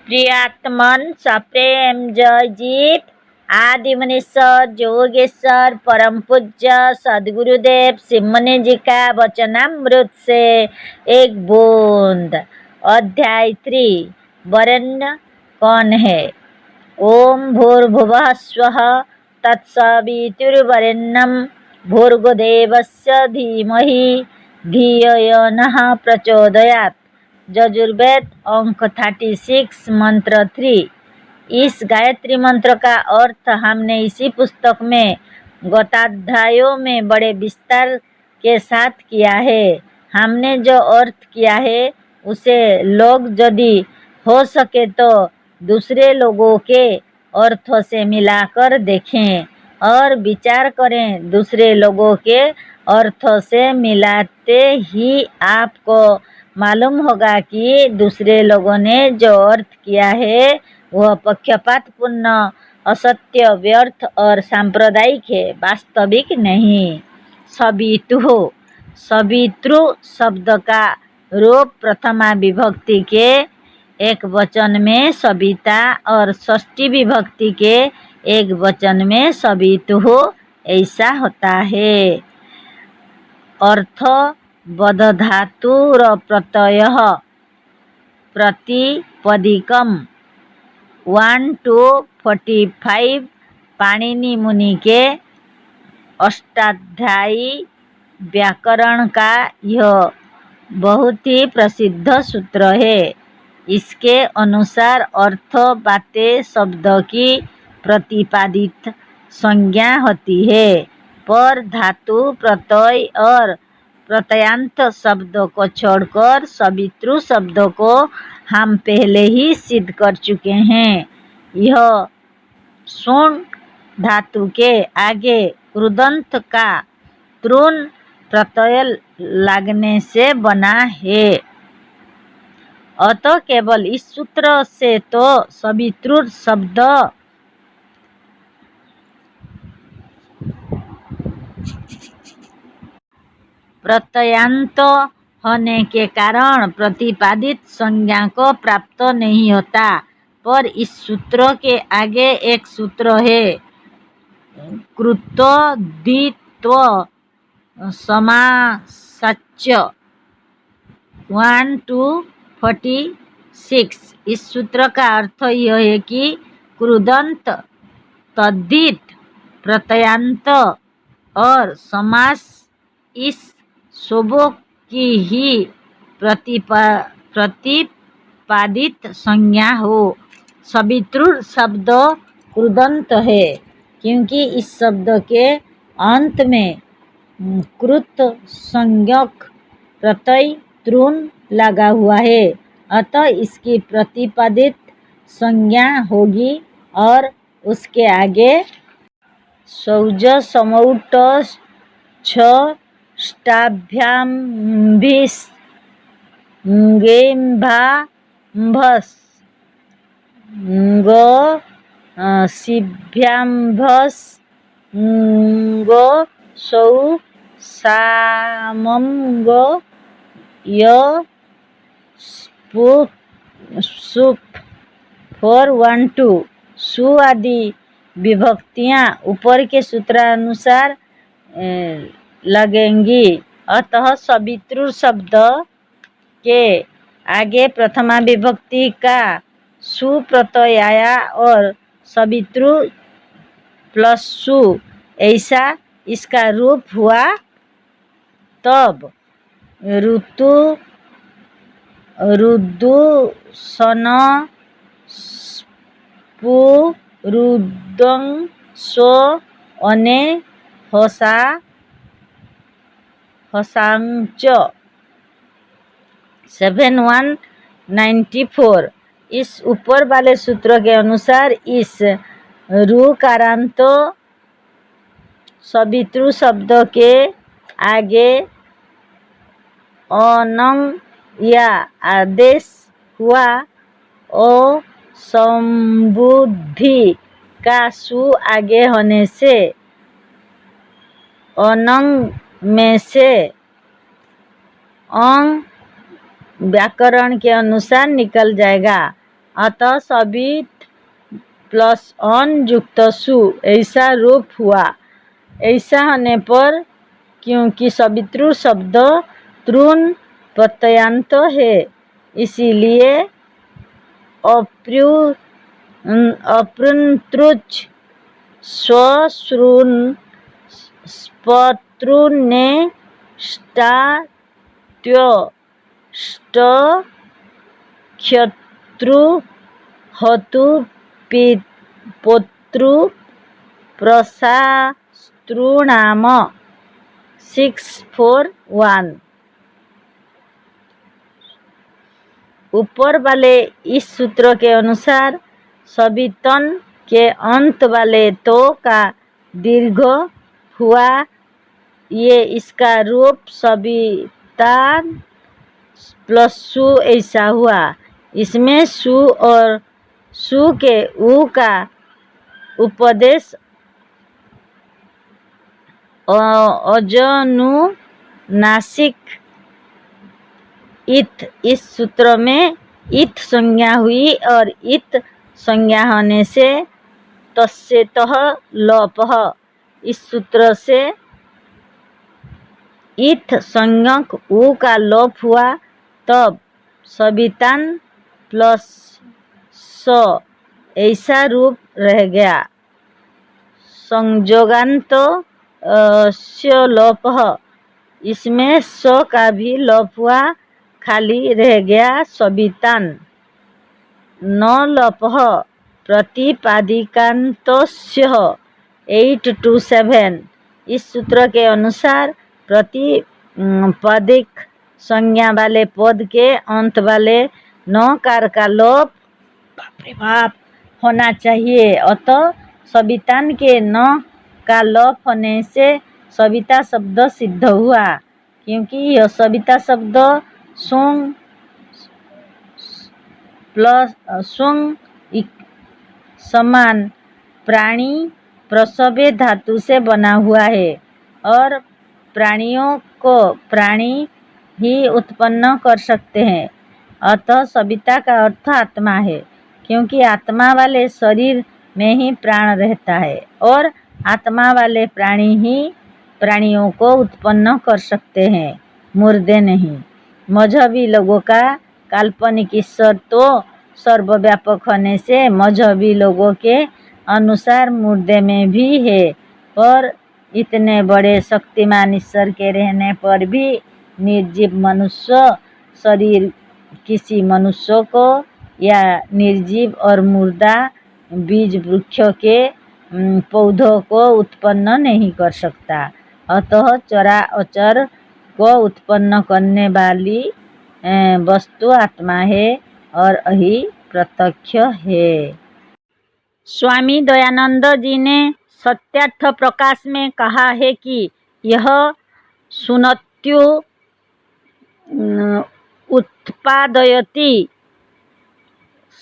प्रियात्मन सप्रेम जयजीत आदि मनीश्वर जोगेश्वर परम पूज्य सदगुरुदेव सिमनी जी का वचनामृत से एक बूंद। अध्याय 3। वरेण्य कौन है? ओम भूर्भुवः स्वः तत्सवितुर्वरेण्यं भूर्गोदेवस्य धीमहि धियो यो नः प्रचोदयात्। यजुर्वेद अंक 36 मंत्र 3। इस गायत्री मंत्र का अर्थ हमने इसी पुस्तक में गताध्यायों में बड़े विस्तार के साथ किया है। हमने जो अर्थ किया है उसे लोग यदि हो सके तो दूसरे लोगों के अर्थों से मिलाकर देखें और विचार करें। दूसरे लोगों के अर्थों से मिलाते ही आपको मालूम होगा कि दूसरे लोगों ने जो अर्थ किया है वह पक्षपातपूर्ण, असत्य, व्यर्थ और सांप्रदायिक है, वास्तविक नहीं। सवितु शब्द का रूप प्रथमा विभक्ति के एक वचन में सविता और षष्ठी विभक्ति के एक वचन में सवितु ऐसा होता है। अर्थ बदधातुर प्रत्ययः प्रतिपदिकम 1 to 45 पाणिनि मुनि के अष्टाध्यायी व्याकरण का यह बहुत ही प्रसिद्ध सूत्र है। इसके अनुसार अर्थ बातें शब्द की प्रतिपादित संज्ञा होती है, पर धातु, प्रत्यय और प्रत्ययान्त शब्दों को छोड़कर सवितु शब्द को हम पहले ही सिद्ध कर चुके हैं। यह सुण धातु के आगे कृदंत का तृण प्रत्यय लगने से बना है। अतः केवल इस सूत्र से तो सवितु शब्द प्रत्ययान्त होने के कारण प्रतिपादित संज्ञा को प्राप्त नहीं होता, पर इस सूत्र के आगे एक सूत्र है, कृतोद्धित्व समासाच्य 1 to 46। इस सूत्र का अर्थ यह है कि कृदंत, तद्धित, प्रत्ययान्त और समास इस सबों की ही प्रतिपादित संज्ञा हो। सवितु शब्द कृदंत है क्योंकि इस शब्द के अंत में कृत संज्ञक प्रत्यय तृण लगा हुआ है, अतः इसकी प्रतिपादित संज्ञा होगी और उसके आगे सौज समौट छ ष्टाभ्याम्भिस् ङेम्भाम्भस् ङो शिभ्याम्भस् ङो सौ सामं य सुप 4 1 2 सु आदि विभक्तियां ऊपर के सूत्रानुसार लगेंगी। अतः सवितु शब्द के आगे प्रथमा विभक्ति का सु प्रत्यय आया और सवितु प्लस सु ऐसा इसका रूप हुआ। तब ऋतु, रुदु, सन, स्पु, रुदं, सो, अने, हसा, हसांच 7194। इस ऊपर वाले सूत्र के अनुसार इस ऋकारांत सवितु शब्द के आगे अनंग या आदेश हुआ। ओ संबुद्धि का सु आगे होने से अनंग में से अंग व्याकरण के अनुसार निकल जाएगा। अतः सबित प्लस अन युक्त सु ऐसा रूप हुआ। ऐसा होने पर क्योंकि सवितृ शब्द तृण प्रत्ययान्त है, इसीलिए अपृन्तृच स्वश्रुन स्पतृने स्टात्य ष्ट क्षत्रु हतु पोतृ प्रशास्त्रुणाम 641। ऊपर वाले इस सूत्र के अनुसार सबितन के अंत वाले तो का दीर्घ हुआ। ये इसका रूप सबितान प्लस सु ऐसा हुआ। इसमें सु और सु के उ का उपदेश अजनुनासिक इत। इस सूत्र में इत संज्ञा हुई और इत संज्ञा होने से तस्येतः लोपः। इस सूत्र से इत संज्ञक उ का लोप हुआ, तब सबितान प्लस स ऐसा रूप रह गया। संयोगान्त स्य लोपः। इसमें स का भी लोप हुआ, खाली रह गया सबितान। न लोपः प्रतिपादिकान्तस्य 827। इस सूत्र के अनुसार प्रतिपादिक संज्ञा वाले पद के अंत वाले नकार का लोप होना चाहिए। अतः सबितान के न का लोप होने से सविता शब्द सिद्ध हुआ, क्योंकि यह सविता शब्द सुंग प्लस सुंग समान प्राणी प्रसवे धातु से बना हुआ है और प्राणियों को प्राणी ही उत्पन्न कर सकते हैं। अतः सविता का अर्थ आत्मा है, क्योंकि आत्मा वाले शरीर में ही प्राण रहता है और आत्मा वाले प्राणी ही प्राणियों को उत्पन्न कर सकते हैं, मुर्दे नहीं। मजहबी लोगों का काल्पनिक ईश्वर तो सर्वव्यापक होने से मजहबी लोगों के अनुसार मुर्दे में भी है, पर इतने बड़े शक्तिमान ईश्वर के रहने पर भी निर्जीव मनुष्य शरीर किसी मनुष्य को या निर्जीव और मुर्दा बीज वृक्षों के पौधों को उत्पन्न नहीं कर सकता। अतः चरा अचर को उत्पन्न करने वाली वस्तु आत्मा है और यही प्रत्यक्ष है। स्वामी दयानंद जी ने सत्यार्थ प्रकाश में कहा है कि यह सुनत्यु उत्पादयति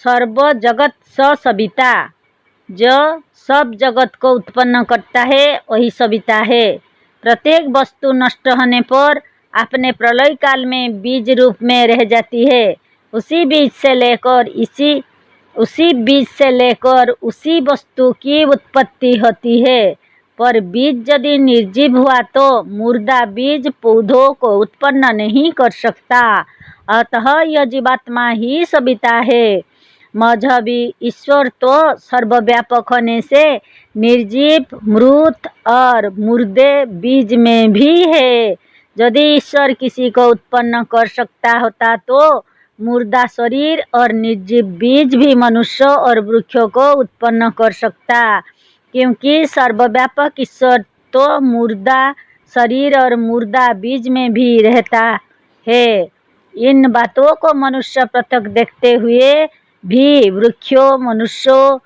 सर्व जगत स सविता। जो सब जगत को उत्पन्न करता है वही सविता है। प्रत्येक वस्तु नष्ट होने पर अपने प्रलय काल में बीज रूप में रह जाती है। उसी बीज से लेकर उसी वस्तु की उत्पत्ति होती है। पर बीज यदि निर्जीव हुआ तो मुर्दा बीज पौधों को उत्पन्न नहीं कर सकता। अतः यह जीवात्मा ही सविता है। मजहबी ईश्वर तो सर्वव्यापक होने से निर्जीव मृत और मुर्दे बीज में भी है। यदि ईश्वर किसी को उत्पन्न कर सकता होता तो मुर्दा शरीर और निर्जीव बीज भी मनुष्य और वृक्षों को उत्पन्न कर सकता, क्योंकि सर्वव्यापक ईश्वर तो मुर्दा शरीर और मुर्दा बीज में भी रहता है। इन बातों को मनुष्य प्रत्यक्ष देखते हुए भी वृक्षों, मनुष्यों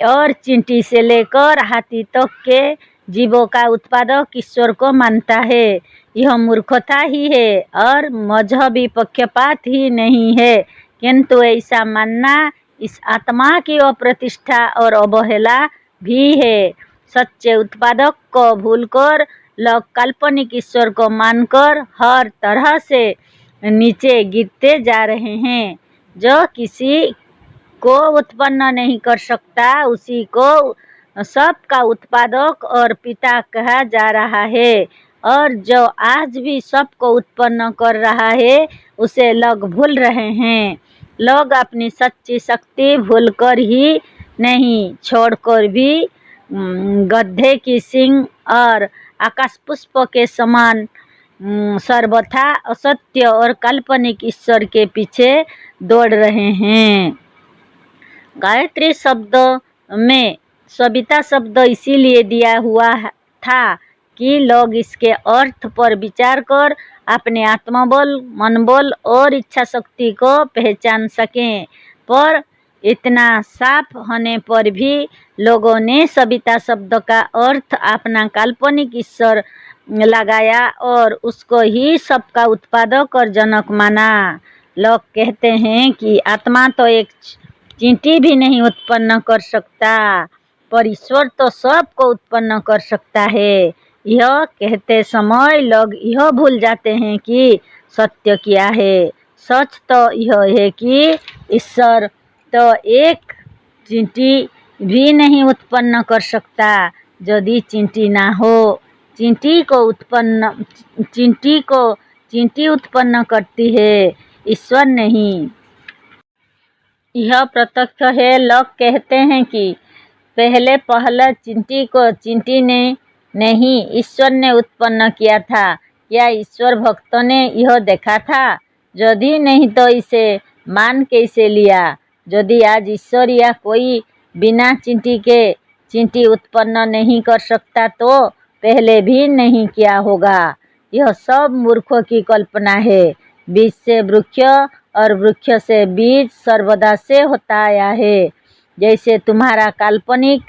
और चींटी से लेकर हाथी तक के जीवों का उत्पादक ईश्वर को मानता है। यह मूर्खता ही है और मजहबी पक्षपात ही नहीं है, किंतु ऐसा मानना इस आत्मा की अप्रतिष्ठा और अवहेला भी है। सच्चे उत्पादक को भूलकर लोग काल्पनिक ईश्वर को मानकर हर तरह से नीचे गिरते जा रहे हैं। जो किसी को उत्पन्न नहीं कर सकता, उसी को सबका उत्पादक और पिता कहा जा रहा है। और जो आज भी सबको उत्पन्न कर रहा है, उसे लोग भूल रहे हैं। लोग अपनी सच्ची शक्ति भूलकर ही नहीं, छोड़कर भी गधे की सींग और आकाश पुष्प के समान सर्वथा असत्य और काल्पनिक ईश्वर के पीछे दौड़ रहे हैं। गायत्री शब्द में सविता शब्द इसीलिए दिया हुआ था कि लोग इसके अर्थ पर विचार कर अपने आत्मबल, मनबल और इच्छा शक्ति को पहचान सकें। पर इतना साफ होने पर भी लोगों ने सविता शब्द का अर्थ अपना काल्पनिक ईश्वर लगाया और उसको ही सबका उत्पादक और जनक माना। लोग कहते हैं कि आत्मा तो एक चींटी भी नहीं उत्पन्न कर सकता, पर ईश्वर तो सबको उत्पन्न कर सकता है। यह कहते समय लोग यह भूल जाते हैं कि सत्य क्या है। सच तो यह है कि ईश्वर तो एक चींटी भी नहीं उत्पन्न कर सकता। यदि चींटी ना हो, चींटी उत्पन्न करती है, ईश्वर नहीं। यह प्रत्यक्ष है। लोग कहते हैं कि पहले चींटी को चींटी ने नहीं, ईश्वर ने उत्पन्न किया था। क्या ईश्वर भक्तों ने यह देखा था? यदि नहीं तो इसे मान कैसे लिया? यदि आज ईश्वर या कोई बिना चींटी के चींटी उत्पन्न नहीं कर सकता तो पहले भी नहीं किया होगा। यह सब मूर्खों की कल्पना है। बीज से वृक्ष और वृक्ष से बीज सर्वदा से होता आया है। जैसे तुम्हारा काल्पनिक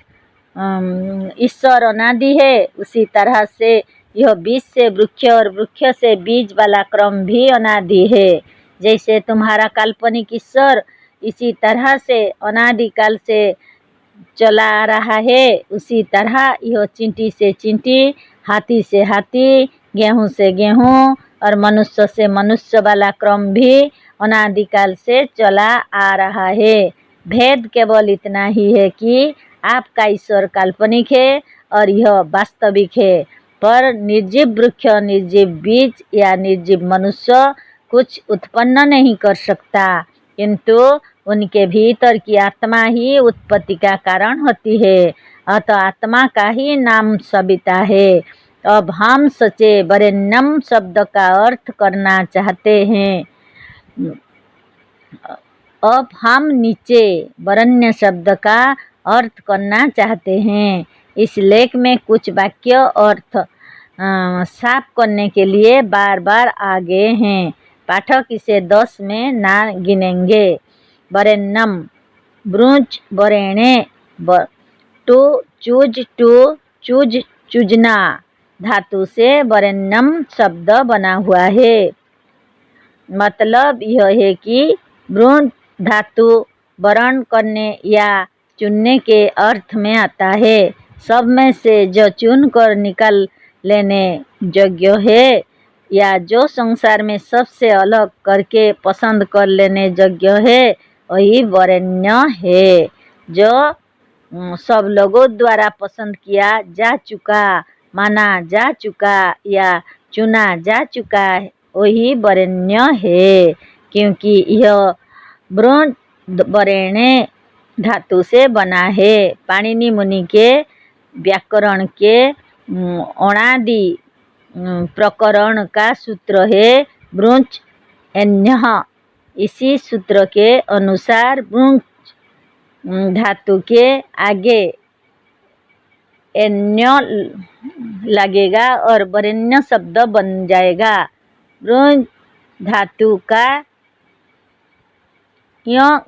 ईश्वर अनादि है, उसी तरह से यह बीज से वृक्ष और वृक्ष से बीज वाला क्रम भी अनादि है। जैसे तुम्हारा काल्पनिक ईश्वर इसी तरह से अनादिकाल से चला आ रहा है, उसी तरह यह चींटी से चींटी, हाथी से हाथी, गेहूं से गेहूं और मनुष्य से मनुष्य वाला क्रम भी अनादिकाल से चला आ रहा है। भेद केवल इतना ही है कि आपका ईश्वर काल्पनिक है और यह वास्तविक है। पर निर्जीव वृक्ष, निर्जीव बीज या निर्जीव मनुष्य कुछ उत्पन्न नहीं कर सकता, किंतु उनके भीतर की आत्मा ही उत्पत्ति का कारण होती है। अतः आत्मा का ही नाम सविता है। अब हम सचे वरेण्यम शब्द का अर्थ करना चाहते हैं। अब हम नीचे वरेण्य शब्द का अर्थ करना चाहते हैं। इस लेख में कुछ वाक्य अर्थ साफ करने के लिए बार बार आ गए हैं। पाठक इसे 10 में ना गिनेंगे। वरेण्यम, ब्रुंच, वरेणे, टू, चूज, चूजना धातु से वरेण्यम शब्द बना हुआ है। मतलब यह है कि ब्रुंच धातु वर्ण करने या चुनने के अर्थ में आता है। सब में से जो चुन कर निकाल लेने योग्य है या जो संसार में सबसे अलग करके पसंद कर लेने योग्य है, वही वरेण्य है। जो सब लोगों द्वारा पसंद किया जा चुका, माना जा चुका या चुना जा चुका, वही वरेण्य है। क्योंकि यह ब्रुंच वरेणे धातु से बना है। पाणिनि मुनि के व्याकरण के अणादि प्रकरण का सूत्र है ब्रुंच एन्यः। इसी सूत्र के अनुसार ब्रुंच धातु के आगे एन्य लगेगा और वरेण्य शब्द बन जाएगा। ब्रुंच धातु का यह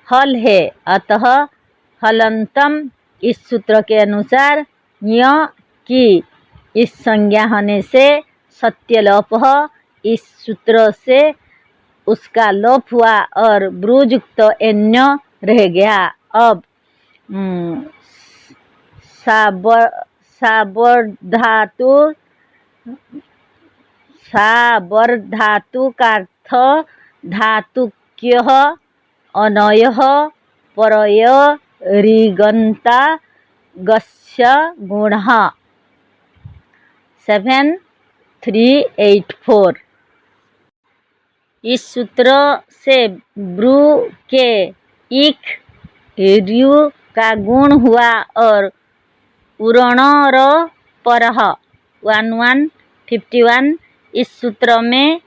हल है, अतः हलंतम इस सूत्र के अनुसार यह की इस संज्ञा होने से सत्यलोप इस सूत्र से उसका लोप हुआ और ब्रुजुक्त एन्य रह गया। अब साबर्धातु का अर्थ धातुक्य अनयः परय ऋगन्ता गस्य गुणः। 7384। इस सूत्र से ब्रू के इक र्यु का गुण हुआ और उरणर परः 1151। इस सूत्र में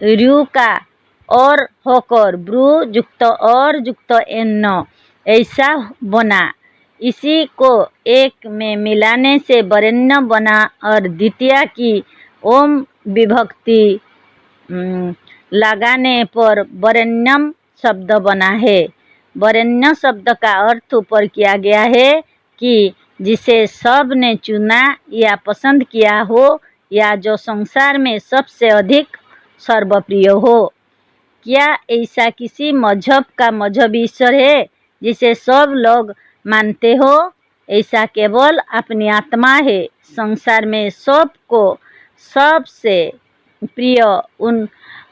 र्यु का और होकर ब्रू युक्त और युक्त एन ऐसा बना। इसी को एक में मिलाने से वरेण्य बना और द्वितीय की ओम विभक्ति लगाने पर वरेण्यम शब्द बना है। वरेण्य शब्द का अर्थ ऊपर किया गया है कि जिसे सब ने चुना या पसंद किया हो या जो संसार में सबसे अधिक सर्वप्रिय हो। क्या ऐसा किसी मजहब का मजहबी ईश्वर है जिसे सब लोग मानते हो? ऐसा केवल अपनी आत्मा है। संसार में सबको सबसे प्रिय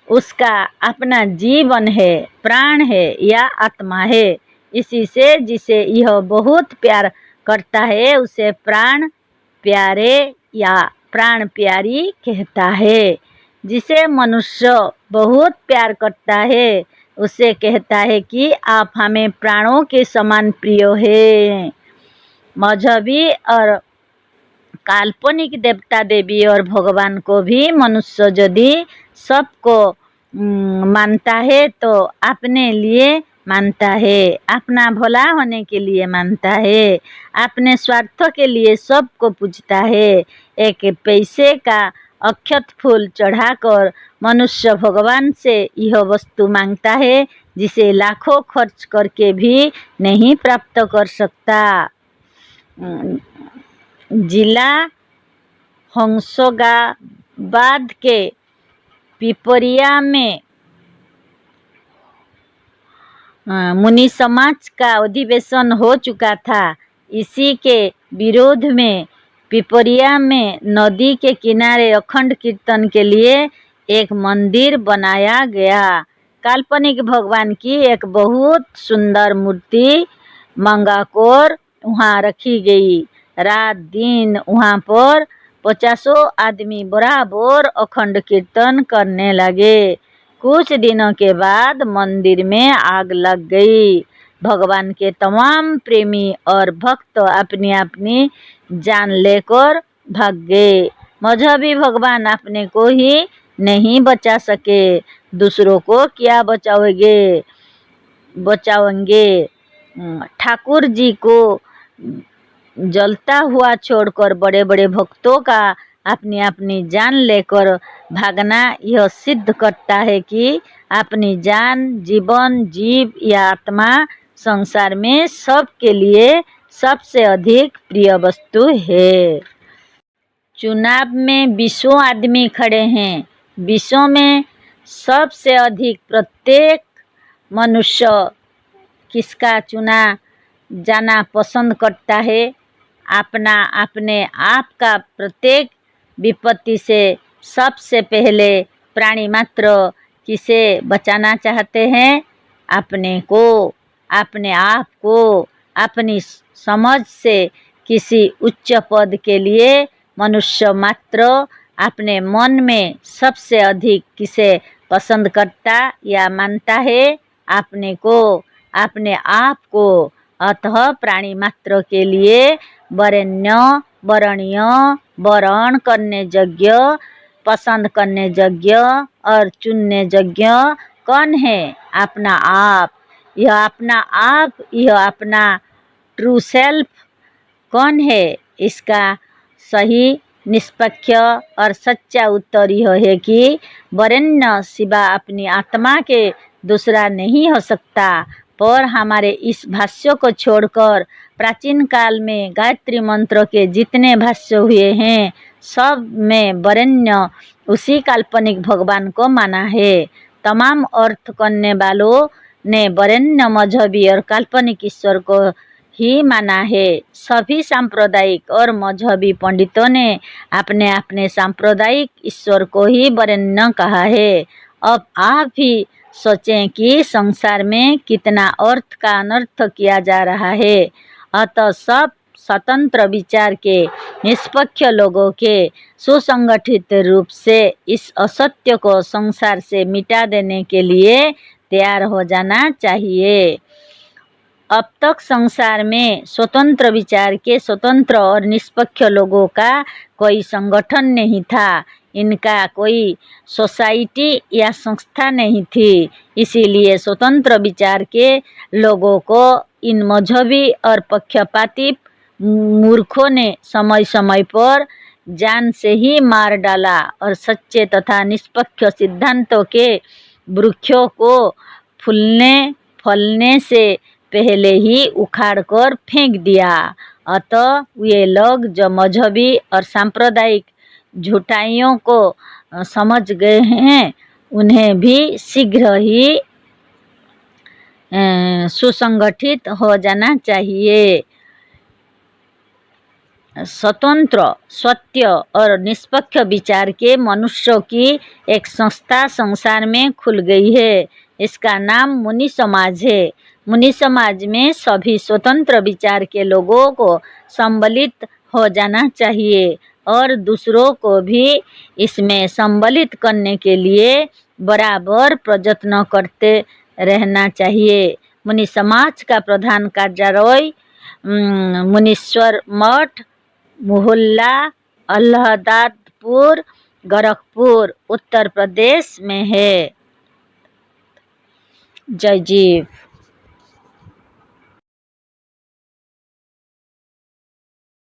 उसका अपना जीवन है, प्राण है या आत्मा है। इसी से जिसे यह बहुत प्यार करता है उसे प्राण प्यारे या प्राण प्यारी कहता है। जिसे मनुष्य बहुत प्यार करता है उसे कहता है कि आप हमें प्राणों के समान प्रिय हैं। मजहबी और काल्पनिक देवता देवी और भगवान को भी मनुष्य यदि सबको मानता है तो अपने लिए मानता है, अपना भला होने के लिए मानता है, अपने स्वार्थ के लिए सबको पूजता है। एक पैसे का अक्षत फूल चढ़ाकर मनुष्य भगवान से यह वस्तु मांगता है जिसे लाखों खर्च करके भी नहीं प्राप्त कर सकता। जिला होशंगाबाद के पिपरिया में मुनि समाज का अधिवेशन हो चुका था। इसी के विरोध में पिपरिया में नदी के किनारे अखंड कीर्तन के लिए एक मंदिर बनाया गया। काल्पनिक भगवान की एक बहुत सुंदर मूर्ति मंगाकर वहाँ रखी गई। रात दिन वहाँ पर 50 आदमी बराबर अखंड कीर्तन करने लगे। कुछ दिनों के बाद मंदिर में आग लग गई। भगवान के तमाम प्रेमी और भक्त अपनी अपनी जान लेकर भाग गए। मजहबी भगवान अपने को ही नहीं बचा सके, दूसरों को क्या बचावेंगे। ठाकुर जी को जलता हुआ छोड़कर बड़े बड़े भक्तों का अपनी अपनी जान लेकर भागना यह सिद्ध करता है कि अपनी जान, जीवन, जीव या आत्मा संसार में सबके लिए सबसे अधिक प्रिय वस्तु है। चुनाव में 20 आदमी खड़े हैं। 20 में सबसे अधिक प्रत्येक मनुष्य किसका चुना जाना पसंद करता है? अपने आप का प्रत्येक विपत्ति से सबसे पहले प्राणी मात्र किसे बचाना चाहते हैं? अपने को, अपने आप को। अपनी समझ से किसी उच्च पद के लिए मनुष्य मात्र अपने मन में सबसे अधिक किसे पसंद करता या मानता है? अपने को, अपने आप को। अतः प्राणी मात्र के लिए वरेण्य, वरणीय, वरण करने योग्य, पसंद करने योग्य और चुनने योग्य कौन है? अपना आप। यह अपना आप, यह अपना ट्रू सेल्फ कौन है? इसका सही, निष्पक्ष और सच्चा उत्तर यह है कि वरेण्य सिवा अपनी आत्मा के दूसरा नहीं हो सकता। पर हमारे इस भाष्य को छोड़कर प्राचीन काल में गायत्री मंत्र के जितने भाष्य हुए हैं सब में वरेण्य उसी काल्पनिक भगवान को माना है। तमाम अर्थ करने वालों ने वरेण्य मजहबी और काल्पनिक ईश्वर को ही माना है। सभी सांप्रदायिक और मजहबी पंडितों ने अपने अपने सांप्रदायिक ईश्वर को ही वरेण्य कहा है। अब आप भी सोचें कि संसार में कितना अर्थ का अनर्थ किया जा रहा है। अतः सब स्वतंत्र विचार के निष्पक्ष लोगों के सुसंगठित रूप से इस असत्य को संसार से मिटा देने के लिए तैयार हो जाना चाहिए। अब तक संसार में स्वतंत्र विचार के स्वतंत्र और निष्पक्ष लोगों का कोई संगठन नहीं था, इनका कोई सोसाइटी या संस्था नहीं थी। इसीलिए स्वतंत्र विचार के लोगों को इन मजहबी और पक्षपाती मूर्खों ने समय समय पर जान से ही मार डाला और सच्चे तथा निष्पक्ष सिद्धांतों के वृक्षों को फूलने फलने से पहले ही उखाड़ कर फेंक दिया। अतः वे लोग जो मजहबी और सांप्रदायिक झूठाइयों को समझ गए हैं, उन्हें भी शीघ्र ही सुसंगठित हो जाना चाहिए। स्वतंत्र, सत्य और निष्पक्ष विचार के मनुष्यों की एक संस्था संसार में खुल गई है। इसका नाम मुनि समाज है। मुनि समाज में सभी स्वतंत्र विचार के लोगों को सम्मिलित हो जाना चाहिए और दूसरों को भी इसमें सम्मिलित करने के लिए बराबर प्रयत्न करते रहना चाहिए। मुनि समाज का प्रधान कार्यालय मुनीश्वर मठ, मोहल्ला अल्लाहदादपुर, गोरखपुर, उत्तर प्रदेश में है। जय जीव।